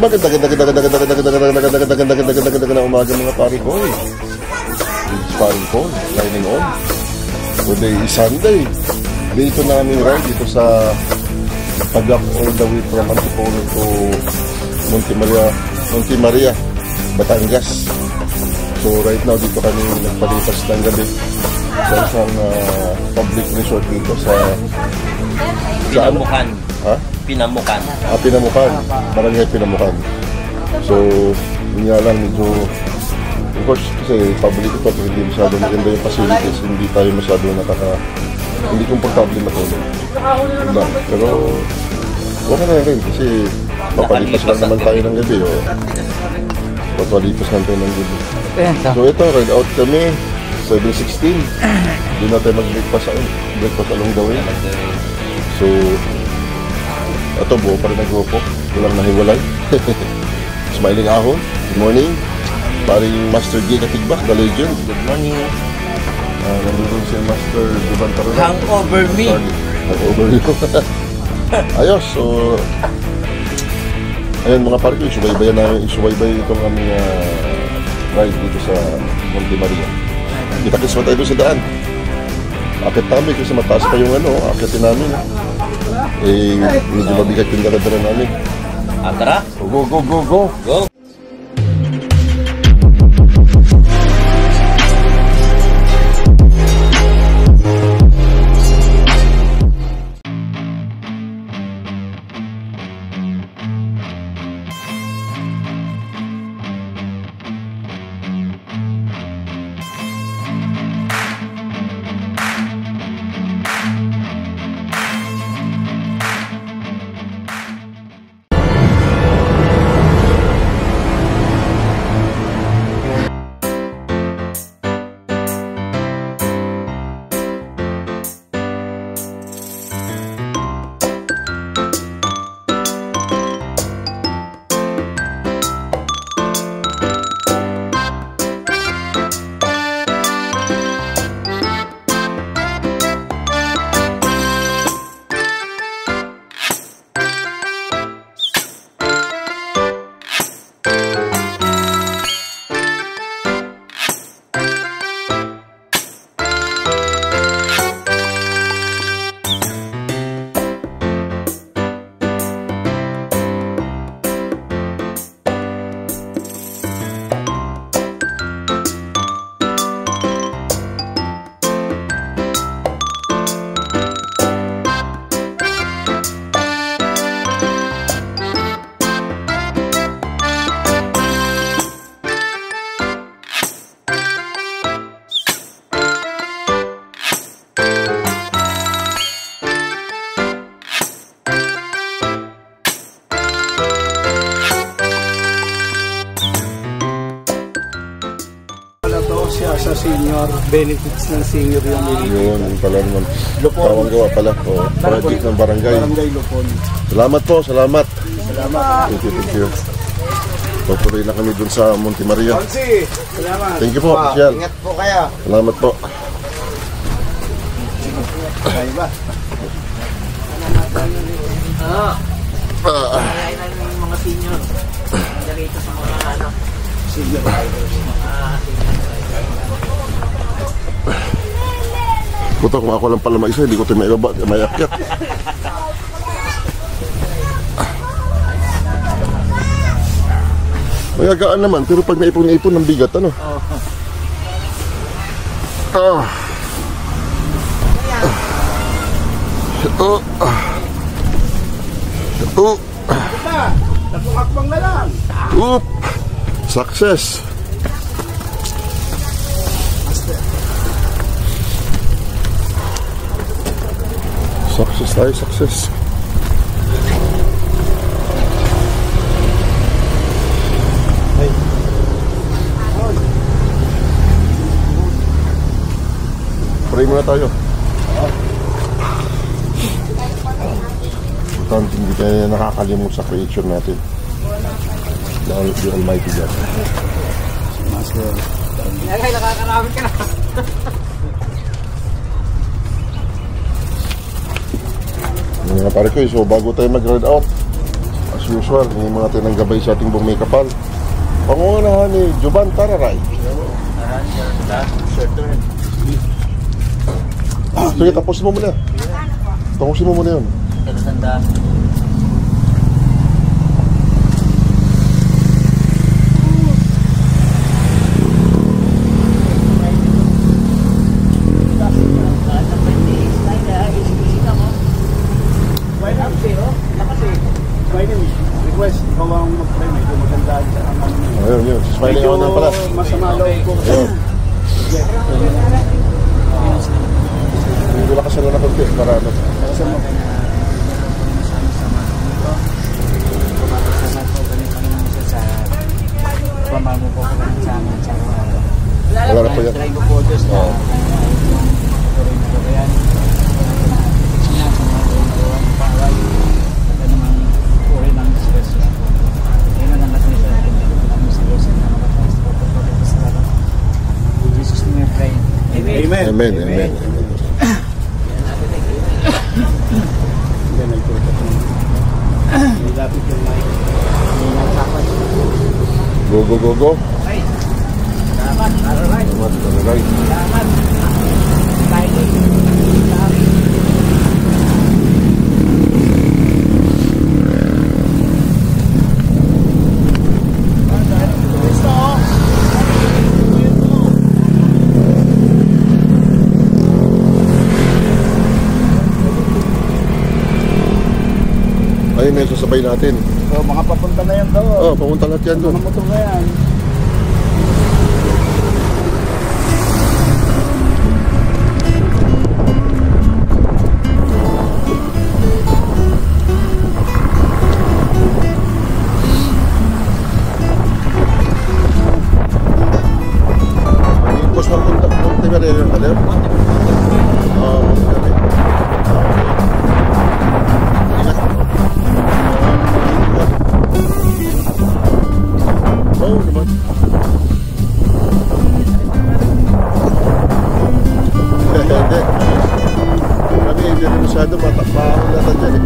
Maganda umaga mga pare ko. It's pare ko, lining on. Today is Sunday. Dito namin ride dito sa Pagak all the way from Antipolo to Monte Maria, Batangas. So right now dito kami nagpalipas ng gabi sa isang public resort dito sa Pinamukan. Ha? Pinamukan. Pinamukan. Barangay Pinamukan. So, yun nga lang medyo, of course, kasi public ito, hindi masyado maganda yung facilities, hindi tayo masyado hindi komportable matulog. Diba? Pero, okay na rin kasi papalipas lang naman tayo ng gabi. Papalipas lang tayo ng gabi. So, ito, ride out kami, 7:16. Doon na tayo mag-breakfast along the way. So, ito buo pa rin ang grupo. Walang nahiwalay. Smiling Ahon, good morning. Paring Master G Katigbak, the legend. Good morning. Nandito si Master Duban Tarunan. Hangover me. Hangover you. Ayos, so ayun mga pare ko, isubaybay itong aming ride dito sa Monte Maria. Kita-kits pa tayo doon sa daan. Akit namin kasi mataas pa yung akitin namin. Medyo mabigat yung dala-dala namin. Tara. Go. Go. Sa senior, benefits ng senior yung yun pala naman. Tawang gawa pala. Project ng barangay. Barangay Lupon. Salamat po, salamat. Thank you. Tutuloy na kami dun sa Monte Maria. Salamat. Thank you po, Michelle. Ingat po kayo. Salamat po. Ay ba? Mga senior. Dito sa mga Senior riders. Puto, kung ako lang pala mag-isa, hindi ko ito may akyat. Magagaan naman, pero pag naipon-naipon ng bigat, ano? Nakukakbang na lang. Success. Success. Pray muna tayo. Importante hindi tayo nakakalimut sa creature natin. The Almighty God. Nakakaramit ka na. Mga pare ko, so bago tayo mag-ride out, As usual, yung mga tinanggabay sa ating bumay kapal. Pangungunahan ni Jovan Tararay. Sige, tapusin mo muna. Tapusin mo muna yun. Request, ikaw ang mag-try, medyo maganda ang ano. Ayun, yun. Smiling ako na pala. Masama loob ko. Ayun. Hindi ko lakasan na konti para ano. Kasi mo. Pamamu po ko ng channel sa araw. Wala na po yan. Try ko po just na. Amen. Amen. Amen. Go, go, go, go. Salamat, Tararay. Salamat, Tararay. Salamat. Ay, may sasabay natin. So, mga papunta na yan doon. Oh, papunta natin yan doon. Mga motor na yan. Bus papunta ba rin yung kalim? Oo naman. Hindi. Kami hindi rin masyado matakpahan natin dyan eh.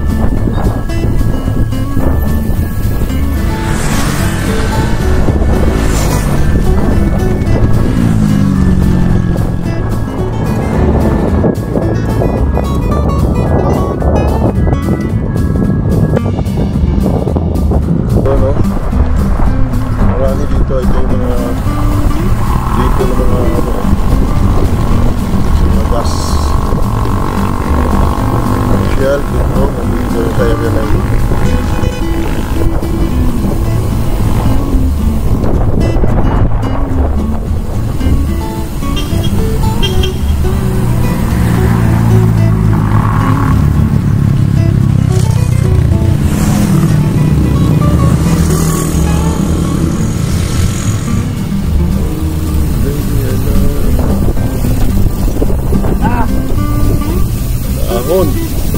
Ahon,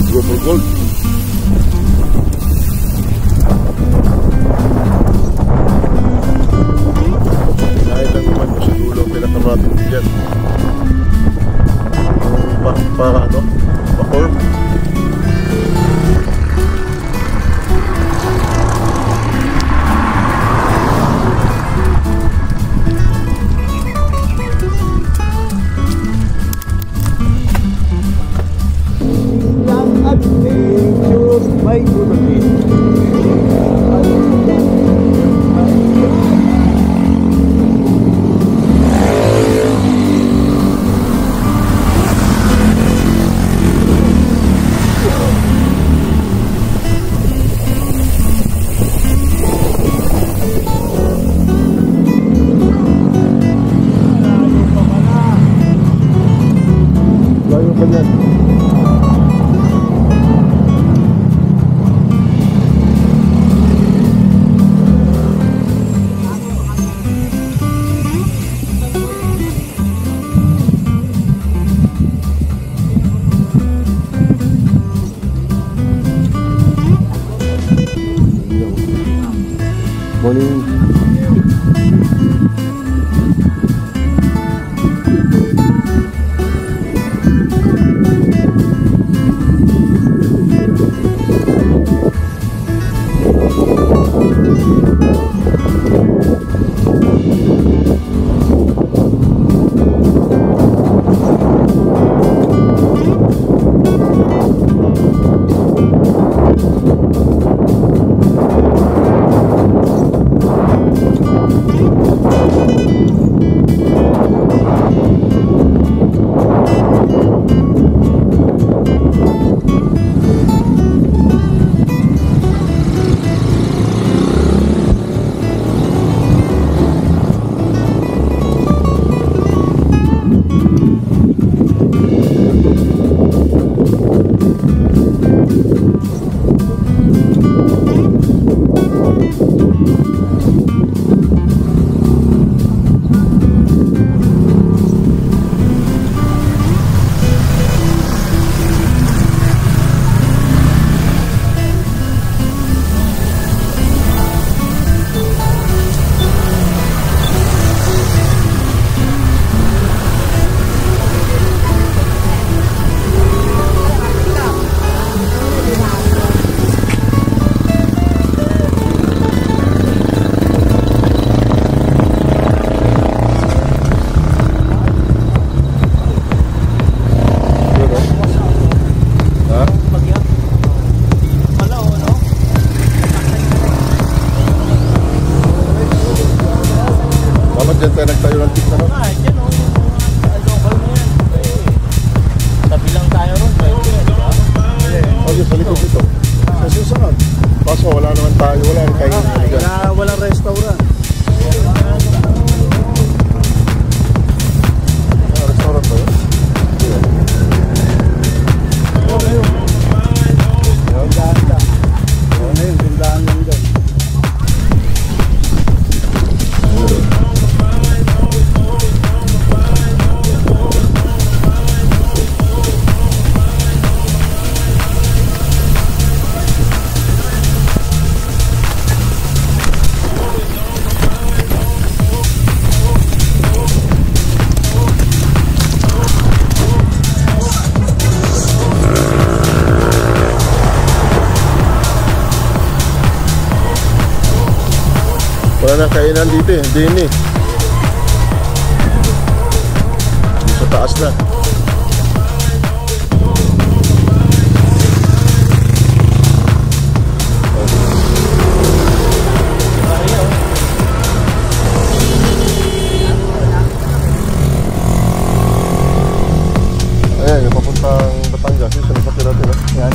go for gold. Kahit lang naman ko sa dulo ang pinakamatin dyan. Para ano? Pa-form. Layo pa yan. Morning. dyan tayo nagtayo ng tip na no? Dyan o. Local mo yan. Tabi lang tayo ron. O yun, sa likod dito. Sa susunod. Kaso wala naman tayo, wala rin kayo dyan. Walang restaurant. Restaurant ba yun? Tindahan lang. Ano yun, tindahan lang dyan. Wala na kainan dito eh, din eh. Sa taas na. Ayan, yung papuntang Batangas, yung sinasakyan natin ha. Yan.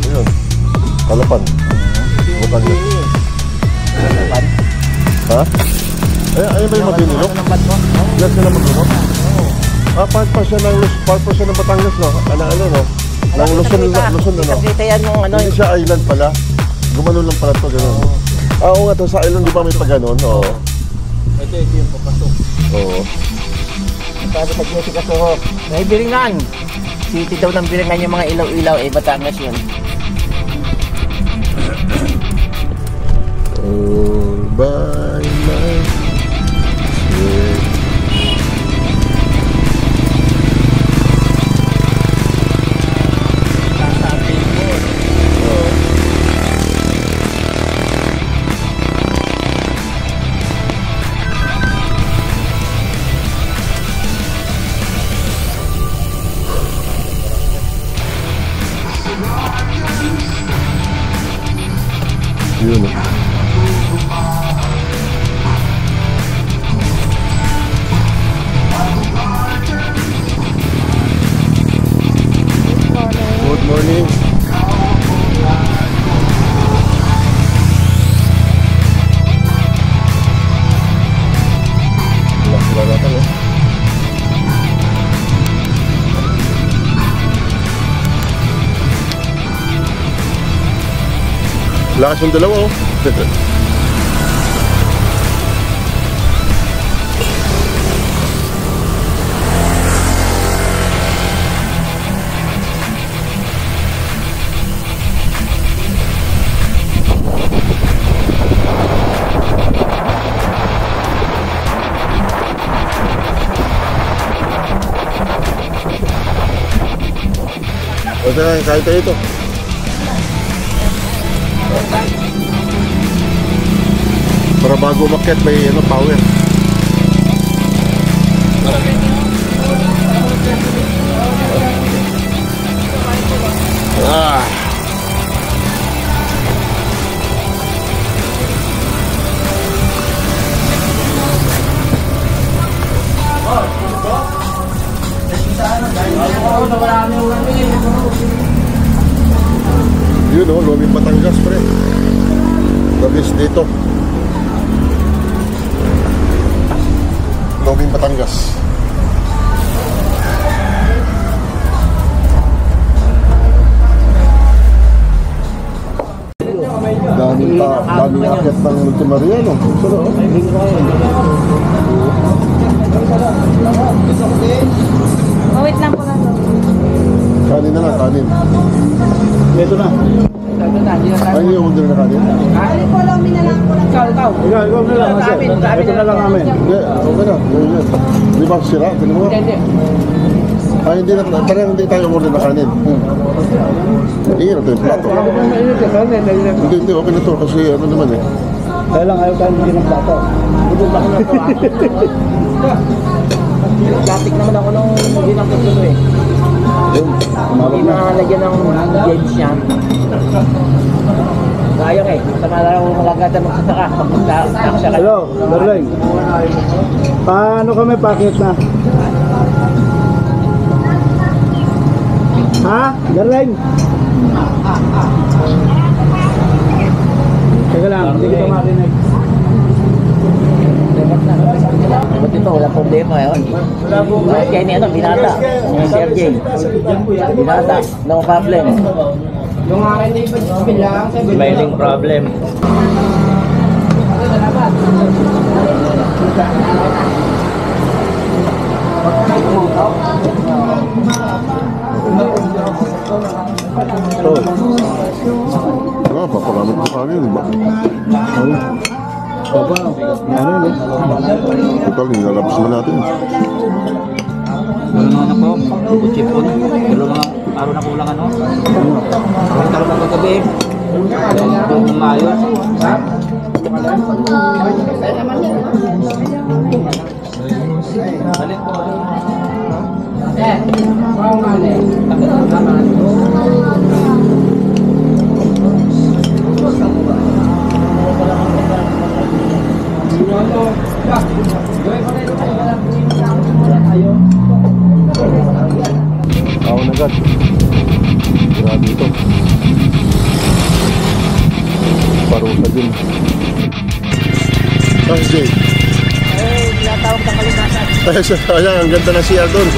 Ayun, Kalapan. Batangas. Kalapan. Ha? Ayun ba yung Mabinilok? Yes, sila Mabinilok? Part pa siya ng Batangas, no? Ano, no? Ng Luzon, no? Nakita yan yung ano. Hindi siya island pala. Gumano lang pala ito, gano'n. Oo nga, sa island di ba may pa gano'n? Oo. Ito yung papasok. Oo. Sabi pag yung sikasuho. May biringan. City daw ng biringan yung mga ilaw-ilaw. Batangas yun. All by myself. Yun eh. Good morning. Wala natin eh. Lakas yung dalawa oh. O sige, kahit tayo ito. Para bago umakyat may ano, power. Ah. Yun o, Luming Batangas pre. Labis dito. Luming Batangas. Daming akit ng Multimaria, no? Oh, wait lang po na to. Kanin na lang, kanin. Ito na. Ay, hindi yung na kanin? Ano po, lomi na lang po lang. Ikaw na lang. Ito na lang namin. Hindi, okay na. Di ba sira? Tignan mo. Ay, hindi na. Parang hindi tayo umorder na kanin. Iyan na ito yung plato. Hindi, okay na ito. Kasi ano naman eh. Kaya lang ayaw tayo hindi ng plato. Plastic naman ako nung ginamit ko eh. Hindi na lagyan ng gauge yan. Sayang eh. Masama na lang magaganda magsasaka. Magsaksaka. Hello, Darling. Paano kami pakit na? Ha? Darling? Teka lang, hindi kita makinig. Ba't ito? Walang problema yun. Kaya ni ano, binata. Yung Sergey. Binata. No problem. Smiling problem. Papagamit ko kami, di ba? Total, nilalabas na natin. Wala naman ako. Kutsipon. Dalawang araw na kulang ano. Ang taro na kagabi. Kung maayos. Balik po. Ako na agad. Grabe ito. Parusa din. Ah, Jay. Eh, tinatawag na kalinasan. Ayan, ang ganda na siya doon.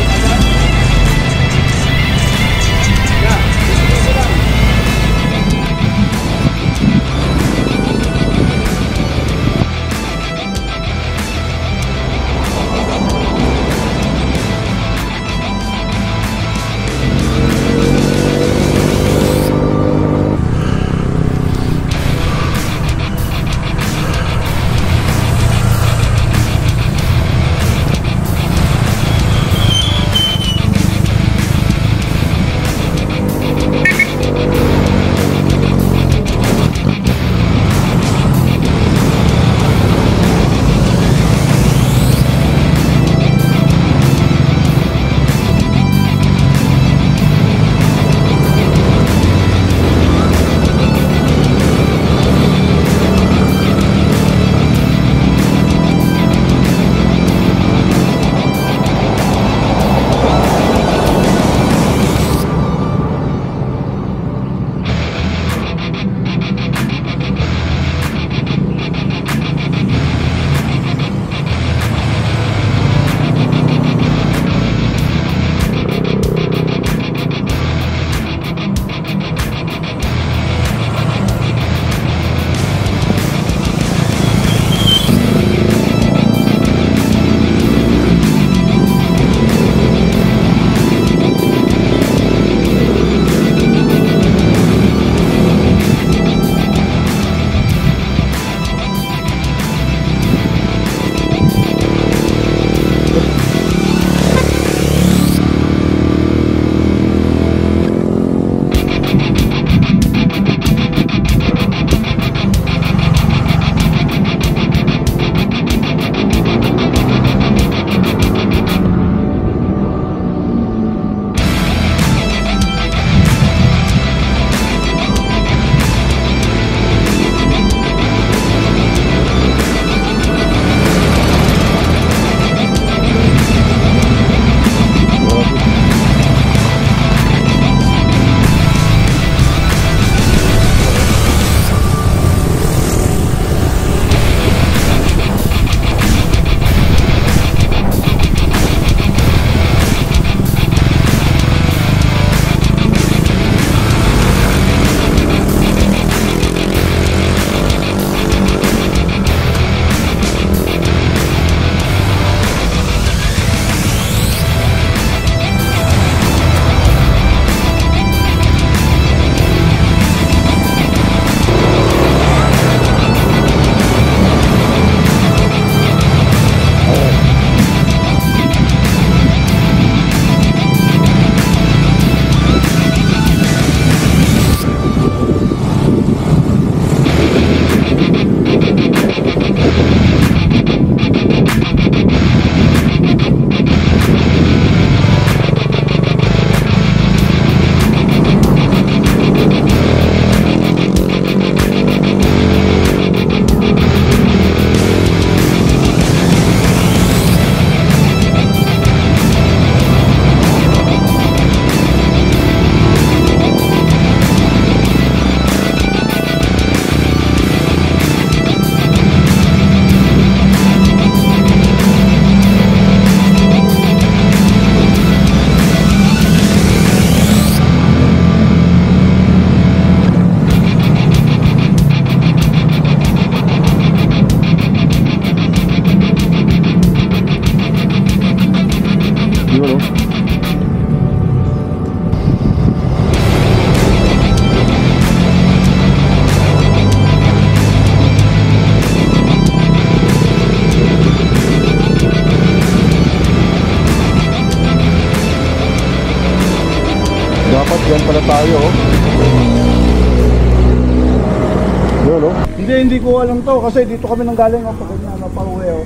hindi ko alam to kasi dito kami nang galing ako pag napauwi oh.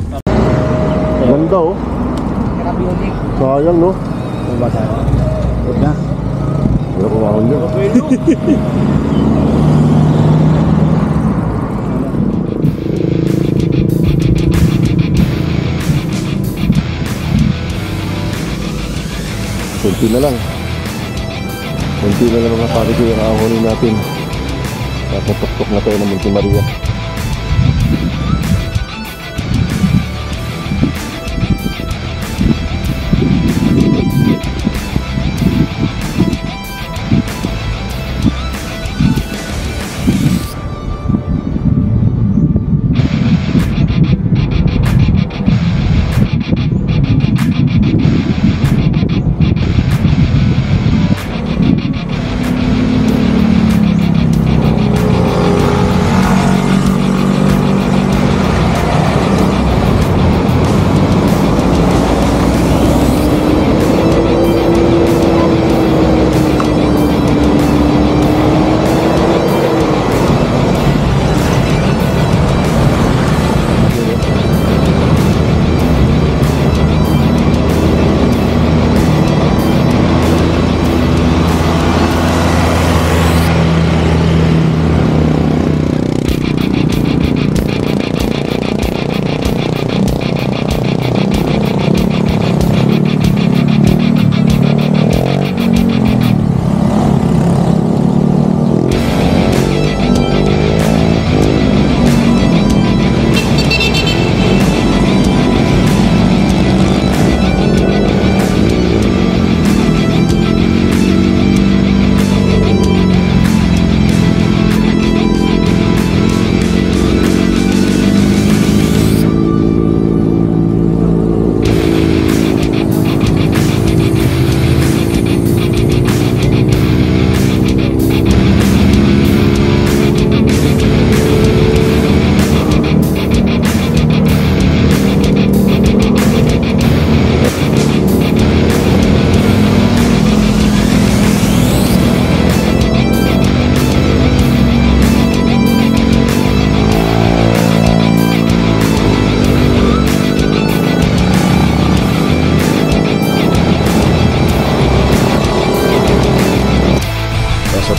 Ganda oh. Sayang no. Ano ba tayo? Huwag na. Wala kumahon niya. Kunti na lang. Kunti na lang mga pare ko yung ahonin natin. Napatok na tayo ng Monte Maria.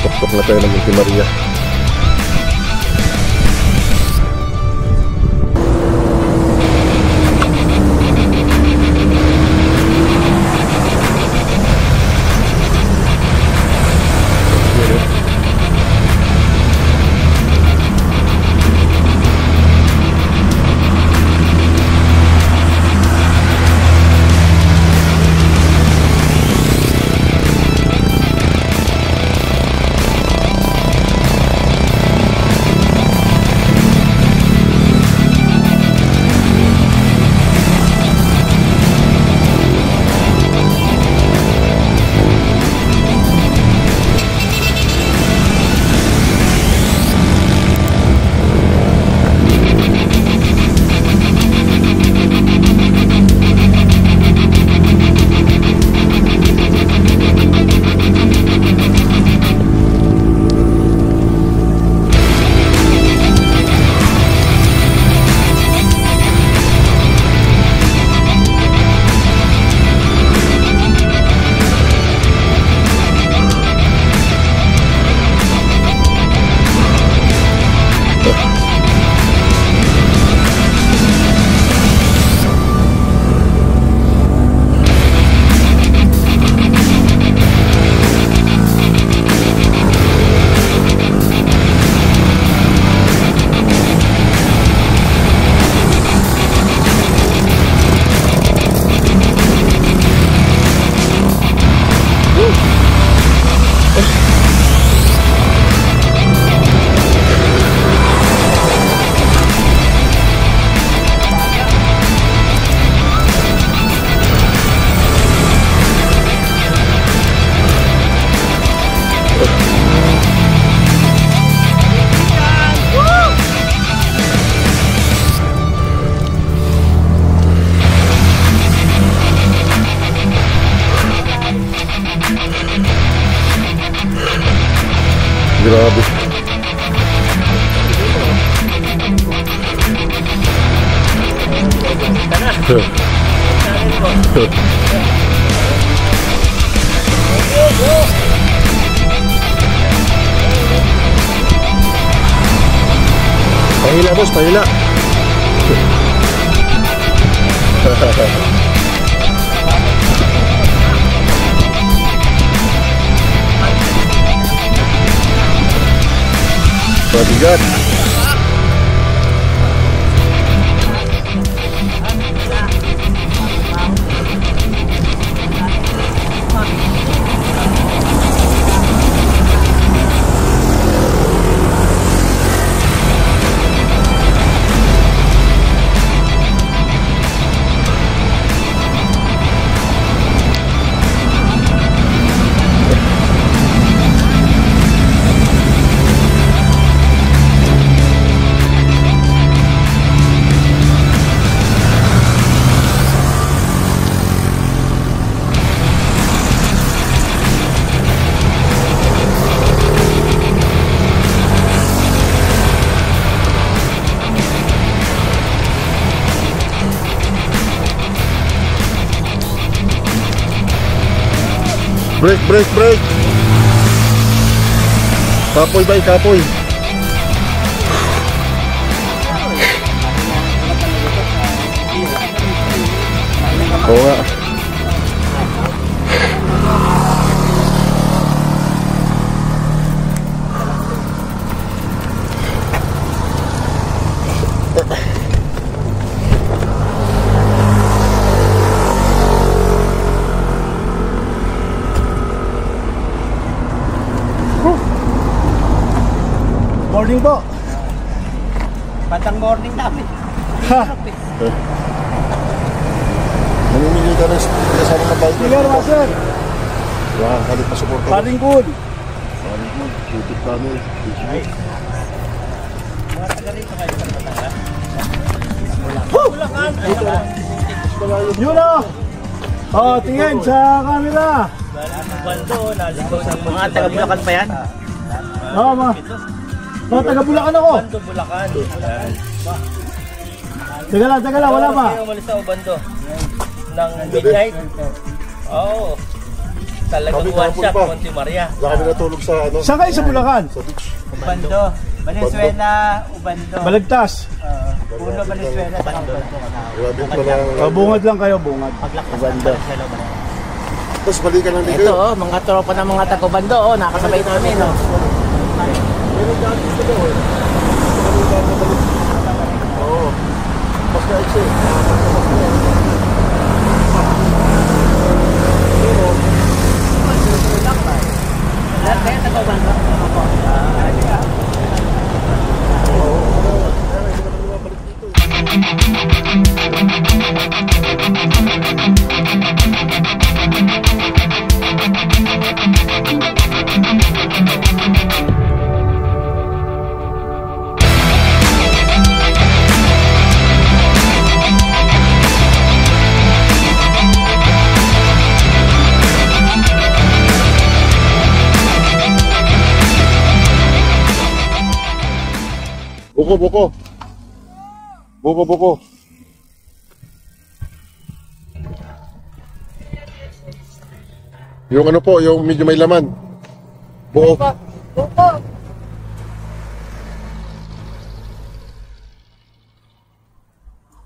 Tuktok na tayo ng Monte Maria. Grabe. Pahila boss, pahila. Bigat. Break, break, break. Kapoy ba, kapoy. Oo nga. Morning po. Patang morning namin. Namimili ka rin kasama ng bike. Sige, Master. Wah, kalit pa support. Paring good. Paring good. YouTube channel. Mga taga rito kayo sa Batangas. Yun o. Oh, tingin sa camera. Bando, nalito sa mga taga Bulacan pa yan. Oo, ma. Oh, taga Bulacan ako. Bando, Bulacan. Teka lang, wala pa. Kaya umalis ako Bando. Ng midnight. Oo. Talagang one shot, Monte Maria. Wala kami natulog sa ano. Saan kayo sa Bulacan? Sa beach. Ubando. Valenzuela, Ubando. Balagtas. Puno, Valenzuela, Ubando. Grabe pala. Bungad lang kayo, bungad. Ubando. Tapos balikan lang din Ito kayo. mga tropa ng mga taga-Ubando, nakasabay namin, oh. Oo. Mas ka-exe. Lahat kayo taga-Ubando. Buko. Buko. Yung ano po, yung medyo may laman. Buko.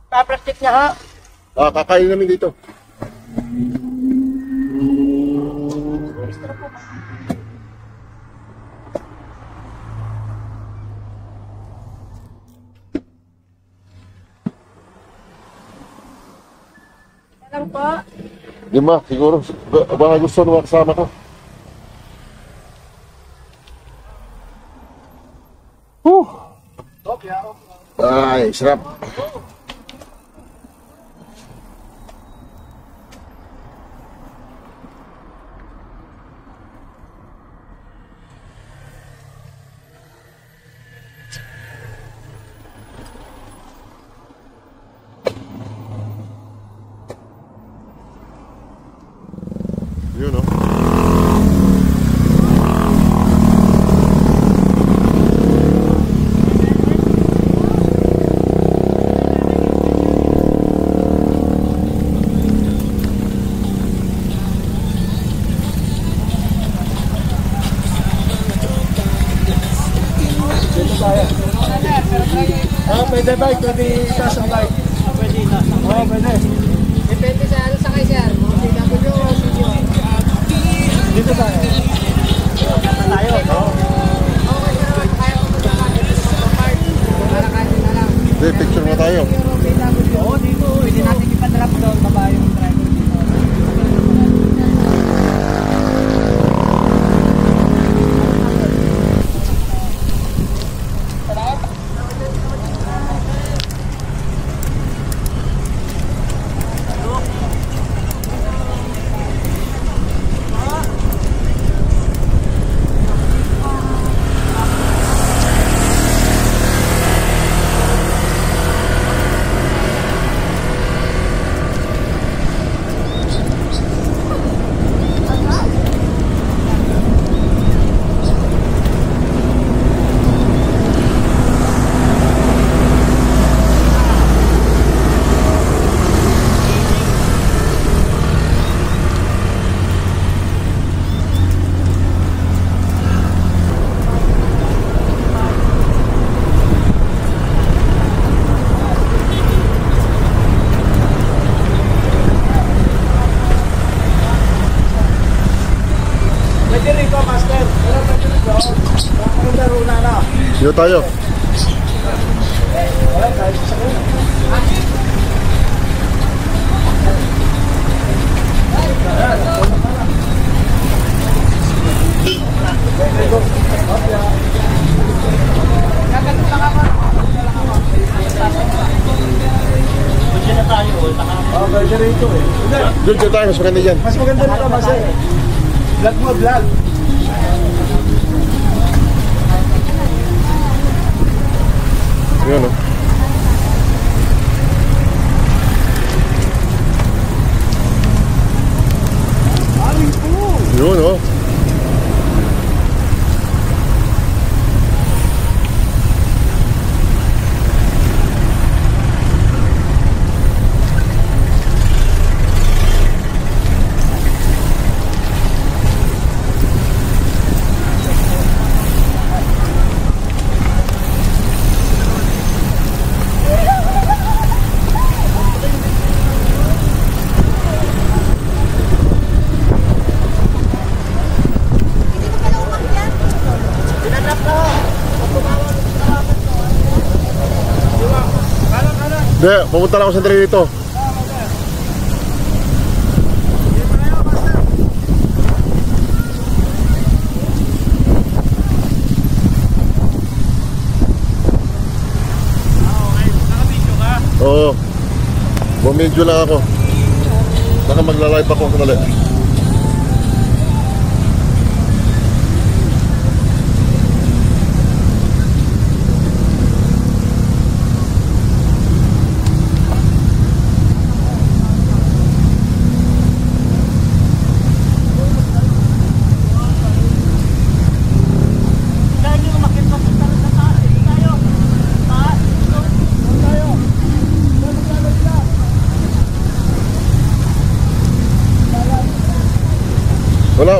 Paplastik niya, ha? Kakain namin dito. Lang po. Lima, siguro. Baka gusto nung kasama ko. Ay, sarap. Yun, no? Pwede ba? Pwede sasabay. Pwede na. Oo, pwede. Depende sa ano sa kay sir. PW o senior. Dito tayo. Tayo. Okay sir, kaya ko magkakalit sa part. Para kasi na lang. Hindi, picture mo tayo. Oo, dito. Hindi natin ipa-drop down. Baba yung driver dito. Pwede rito, master. Pero pwede rito. Ang laro na na. Dito tayo. Pwede rito eh. Dito tayo, mas maganda dyan. Mas maganda rito, master. Vlog mo, vlog. Yun, oh. Yun, oh. Hindi, pumunta lang ako sa train dito. Oo. Bumidyo lang ako. Baka magla-live ako sandali.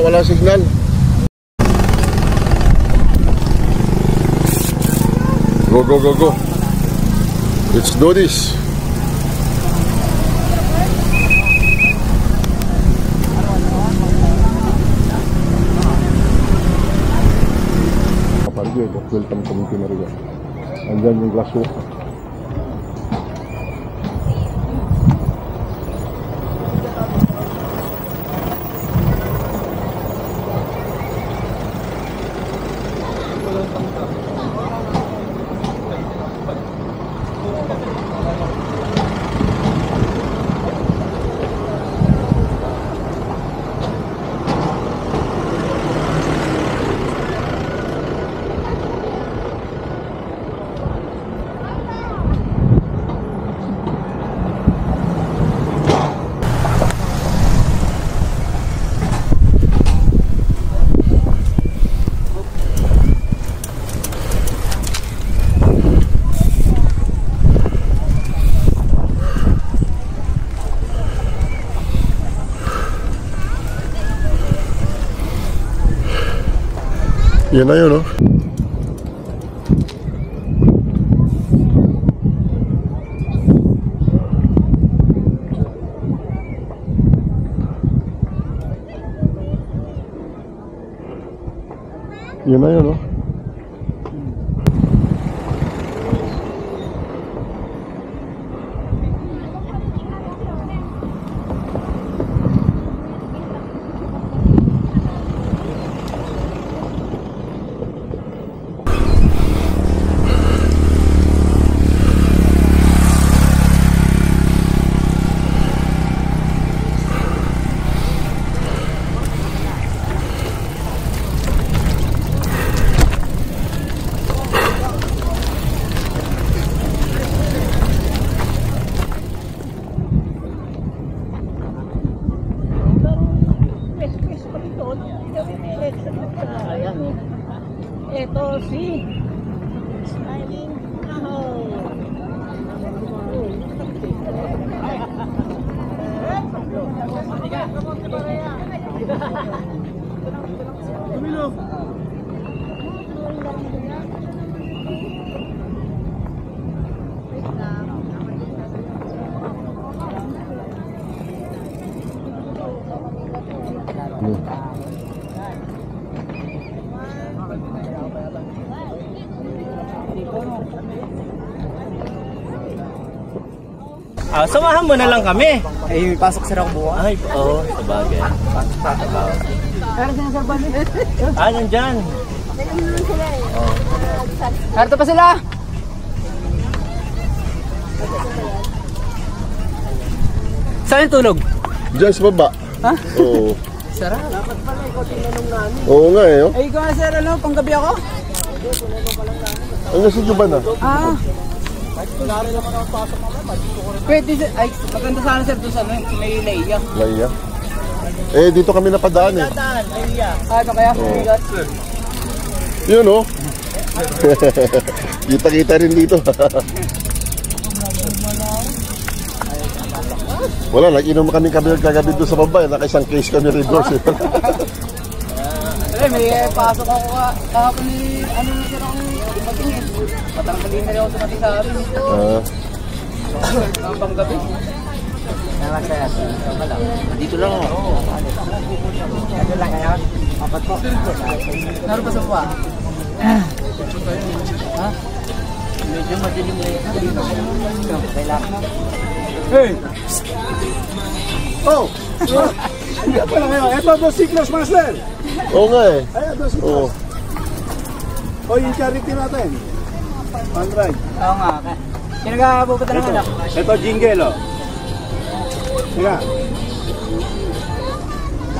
Wala signal. Go, go, go, go. Let's do this. Kapag yun, welcome community na rin. Andyan yung glasswalk. Yan na yun, no? Yun na yun, no? Ito si Smiling Kahoy. Samahan mo na lang kami. Ay, pasok sila ko buwan. Ay, oo, sabagay. Nandyan. Karto pa sila! Saan yung tulog? Diyan sa baba. Ha? Oo. Sarap. Oo nga eh, oh. Ay, ikaw nga sir, ano, panggabi ako? Ang nasa Juban ah. Ah. Pwede, ay, maganda sana sir doon sa ano, may Leia. Laya. Eh, dito kami napadaan eh. Ah, ito kaya? Oo. Bigat. Yun oh. Kita-kita rin dito. Wala, nag-inom kami kagabi doon sa baba. Naka-isang case kami rin doon. Ay, may pasok ako kahapon ni, ano na sir akong matingin. Patanggalin na rin ako sa mating sa amin. Ang panggabi. Naman sir. Dito lang ako. Ito lang kayo. Apat po. Naroon pa sa buwa? Ha? Medyo madilim na yun. Kailangan. Hey! Oh! Hindi pala kayo. Ito po si Close Master. Oo nga eh. Ayan, ito si Oo. Close. O yung charity natin. On ride. Oo nga. Sino ka pupunta ng anak? Ito jingle oh. Sige.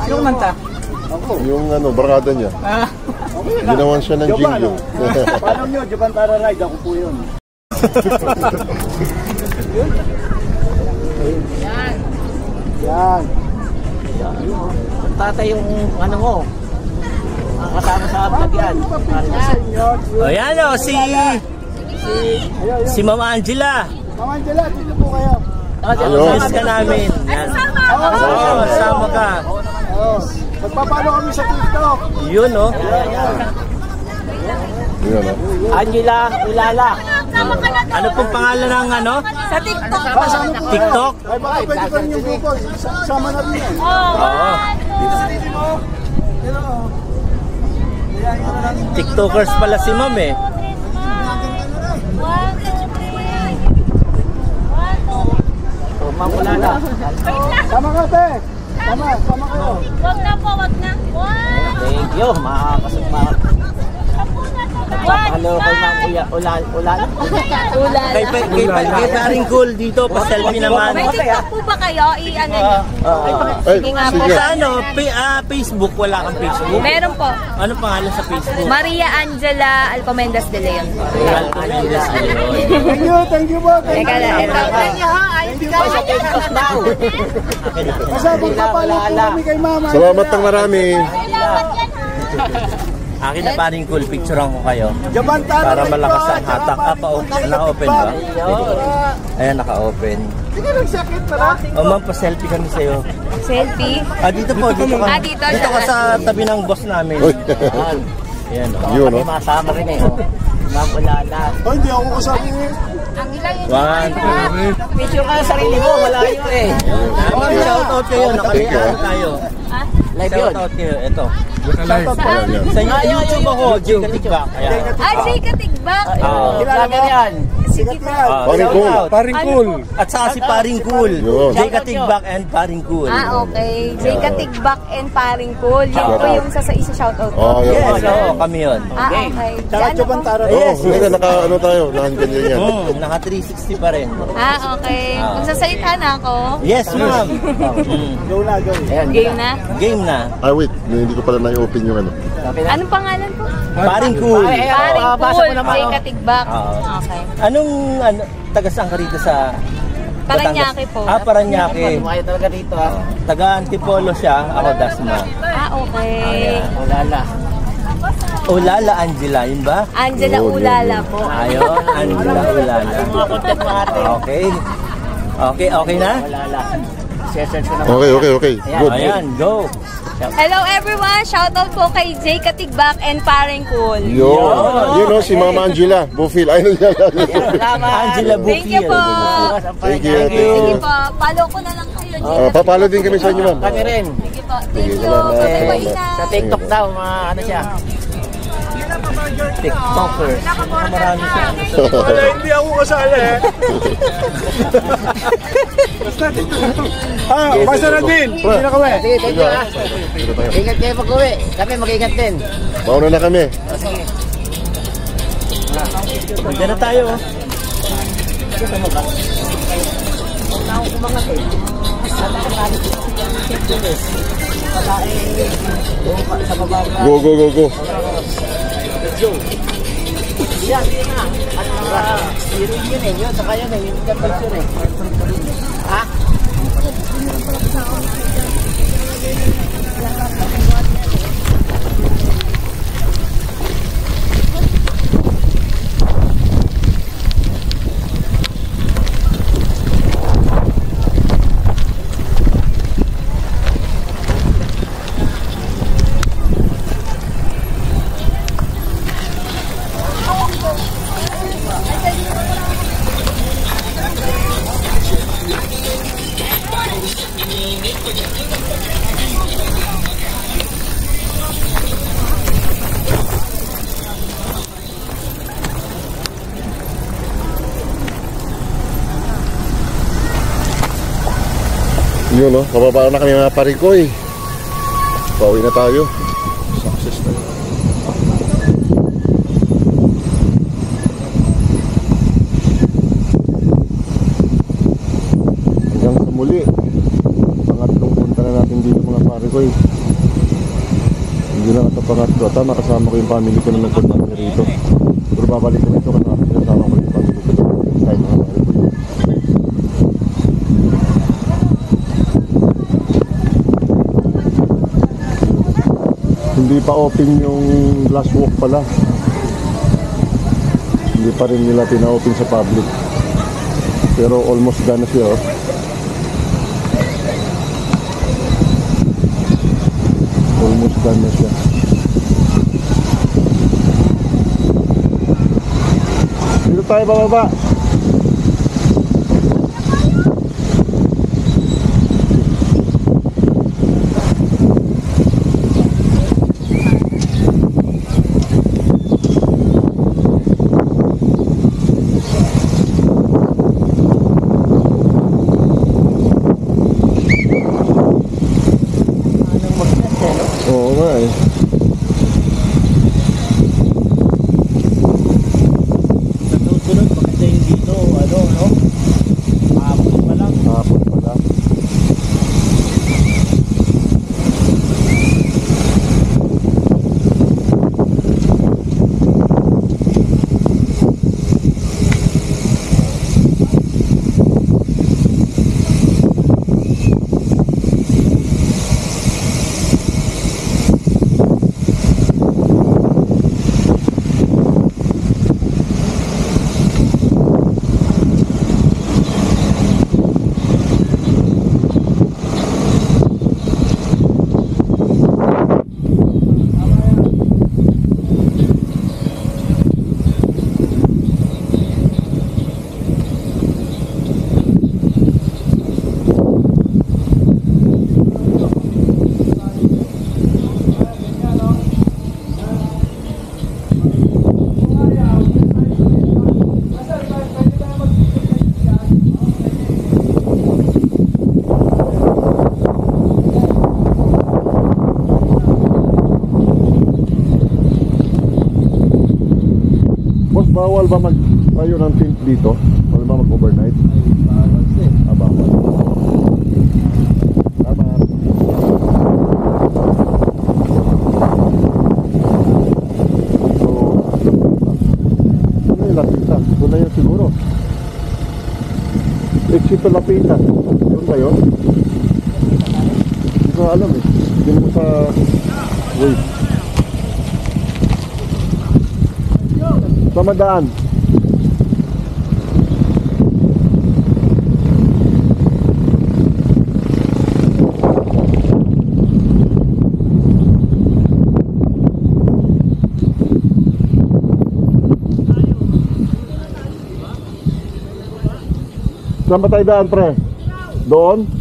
Sino kumanta? Ako. Yung ano, barkada niya. Ah. Ginawan siya ng Joban, jingle. Paano nyo? Joban Tara Ride. Ako po yun. Yan. Tatay yung ano mo. Ang kasama sa vlog yan. O yan o, si Ma'am Angela. Ma'am Angela, dito po kayo. Miss ka namin. Yan. Oo, sama ka. Magpapalo kami sa TikTok. Yun o. Yun oh. Angela Ulala. Ano pong pangalan ng ano? Sa TikTok. TikTok? Ay baka pwede pa rin yung grupo. Sama na rin yan. Oo. TikTokers pala si Ma'am eh. Ma'am Ulala. Sama ka, te. Sama kayo. Wag na po, wag na. Thank you. Makakasama. Hello kay Ma'am Ulala. Kay paring cool dito, pa-selfie naman. May TikTok po ba kayo? I-ano niyo? Ay, Sige nga po. sige. Sa ano, Facebook, wala kang Facebook? Meron po. Ano pangalan sa Facebook? Maria Angela Alcomendas de Leon. Thank you po. Teka lang, ito. Sa TikTok daw. Kasi magpapalo po kami kay Mama. Salamat ng marami. Akin na paring cool, picturean ko kayo. Japan Tara Para Ride malakas po. ang hatak. Naka-open ba? Ayan, naka-open. Sige, nagsakit pala. O ma'am, pa-selfie kami sa'yo. Selfie. Dito po, dito ka. Ah, dito. Dito ka sa tabi ng boss namin. Uy. Ayan o. Yun May oh. masama rin eh. Ma'am Ulala. Oh, hindi ako kasama. Ang ilan yun. 1, 2, Picture ka sa sarili mo. Malayo eh. Ma'am, shoutout kayo. Nakalimutan tayo. Live yun. Shoutout kayo. Ito. Ayan, yan. Sa YouTube ako, Jay Katigbak. Jay Katigbak. Kilala mo yan. Sige pa. Paring cool. Paring cool. At saka si Paring Cool. Yun. Jay Katigbak and Paring Cool. Okay. Jay Katigbak and Paring Cool. Yun po yung isa shoutout ko. Oh, yan. Yes, oo, kami yun. Okay. Tsaka Ano po? Chubantaro. Oh, sige, ano tayo, nakaganyan yan. Naka 360 pa rin. Okay. Kung sasalita na ako, Yes, ma'am. Go na, go. Ayan, game na. Game na. Ah, wait, hindi ko pala na-open yung ano. Okay na. Anong pangalan po? Paring Cool. Paring basa Cool. mo naman. Jay Katigbak. Okay. Okay. Anong taga saan ka rito sa Paranaque po. Paranaque. Lumayo talaga dito ha. Taga Antipolo siya, ako Dasma. Okay. Ulala. Ulala Angela, yun ba? Angela Yun, Ulala po. Ayun, Angela Ulala. Mga content mga ate. Okay. Okay na? Ulala. Search ko na. Okay. Good. Ayan, go. Hello everyone! Shoutout po kay Jay Katigbak and Paring Cool. Yun o, si Mama Angela. Bufil. Ayun yan. Angela Thank you Bufil. po. Thank you. Sige po. Follow ko na lang kayo. Papalo din kami sa inyo, ma'am. Kami rin. Sige po. Thank you. salamat. Bye-bye na. Sa TikTok daw, mga ano siya. TikToker. Marami siya. Wala, hindi ako kasali eh. Basta na din. Hindi na kami. Sige, thank you ha. Ingat kayo pag-uwi. Kami mag-ingat din. Mauna na kami. Magda na tayo. Go. Yan, yun na. Hearing yun eh. Yun, saka yun eh. Yung picture eh. Ha? Yun o, kababa na kami mga parikoy. Pauwi na tayo. Success na. Hanggang sa muli. Pangatlong punta na natin dito mga parikoy. Hindi lang ito pangatlo. Tama, kasama ko yung family ko na nagpunta rito. Pero babalik ko nito kasama ko yung family ko. Tayo mga parikoy. Hindi pa open yung glass walk pala. Hindi pa rin nila pina-open sa public. Pero almost done na siya oh. Almost done na siya. Dito tayo bababa. Oo nga eh. Sunod, maganda yung bawal ba tayo ng tent dito? Bawal ba mag-overnight? Bawal. Tama. So, ano yung lapitan? Doon na yun siguro. Exit to lapitan. Doon ba yun? Hindi ko alam eh. Hindi mo sa... Wait. Samadaan. Saan ba tayo daan, pre? Doon?